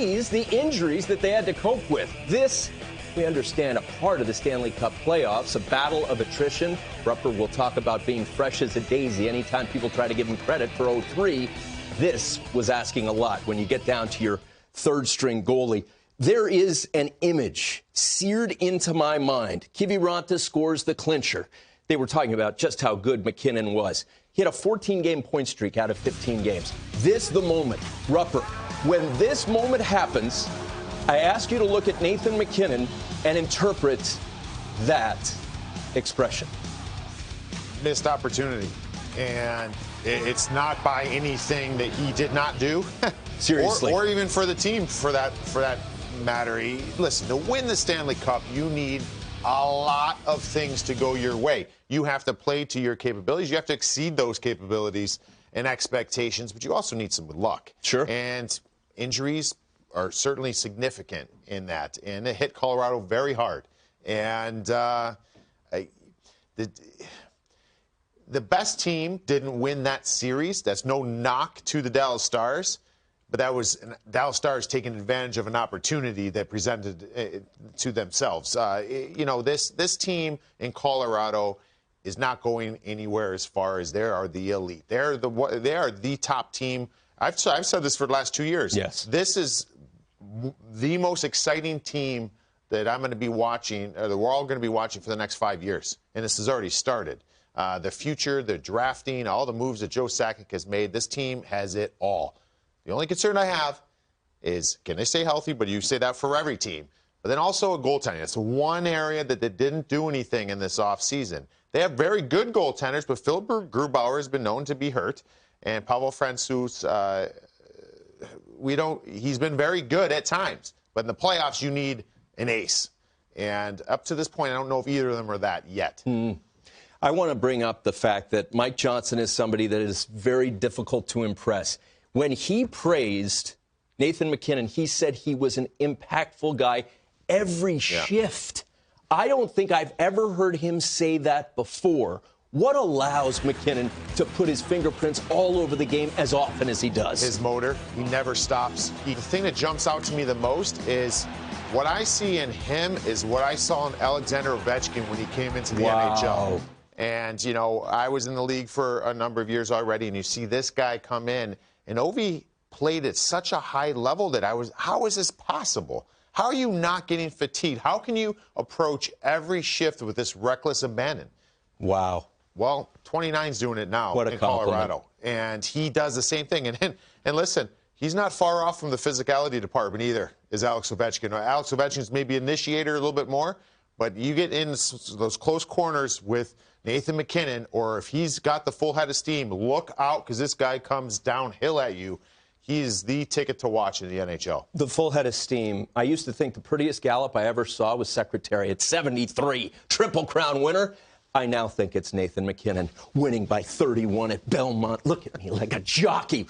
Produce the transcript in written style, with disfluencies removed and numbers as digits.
these the injuries that they had to cope with. This, we understand, a part of the Stanley Cup playoffs, a battle of attrition. Rupper will talk about being fresh as a daisy anytime people try to give him credit for 0-3. This was asking a lot when you get down to your third-string goalie. There is an image seared into my mind. Kiviranta scores the clincher. They were talking about just how good McKinnon was. He had a 14-game point streak out of 15 games. This the moment. Rupper, when this moment happens, I ask you to look at Nathan McKinnon and interpret that expression. Missed opportunity. And it's not by anything that he did not do. Seriously. Or even for the team, for that matter. Listen, to win the Stanley Cup, you need a lot of things to go your way. You have to play to your capabilities. You have to exceed those capabilities and expectations, but you also need some luck. Sure. And injuries are certainly significant in that, and it hit Colorado very hard. And the best team didn't win that series. That's no knock to the Dallas Stars. But that was Dallas Stars taking advantage of an opportunity that presented to themselves. This team in Colorado is not going anywhere as far as they are the elite. They are the top team. I've said this for the last 2 years. Yes. This is the most exciting team that I'm going to be watching, or that we're all going to be watching for the next 5 years. And this has already started. The future, the drafting, all the moves that Joe Sakic has made, this team has it all. The only concern I have is, can they stay healthy? But you say that for every team. But then also a goaltending. It's one area that they didn't do anything in this offseason. They have very good goaltenders, but Philip Grubauer has been known to be hurt. And Pavel Francouz, he's been very good at times. But in the playoffs, you need an ace. And up to this point, I don't know if either of them are that yet. I want to bring up the fact that Mike Johnson is somebody that is very difficult to impress. When he praised Nathan McKinnon, he said he was an impactful guy every shift. I don't think I've ever heard him say that before. What allows McKinnon to put his fingerprints all over the game as often as he does? His motor. He never stops. The thing that jumps out to me the most is what I see in him is what I saw in Alexander Ovechkin when he came into the NHL. And, I was in the league for a number of years already, and you see this guy come in. And Ovi played at such a high level that how is this possible? How are you not getting fatigued? How can you approach every shift with this reckless abandon? Wow. Well, 29's doing it now in Colorado. And he does the same thing. And listen, he's not far off from the physicality department either, is Alex Ovechkin. Alex Ovechkin's maybe initiator a little bit more, but you get in those close corners with Nathan McKinnon, or if he's got the full head of steam, look out, because this guy comes downhill at you. He is the ticket to watch in the NHL. The full head of steam. I used to think the prettiest gallop I ever saw was Secretary at 73, Triple Crown winner. I now think it's Nathan McKinnon winning by 31 at Belmont. Look at me like a jockey.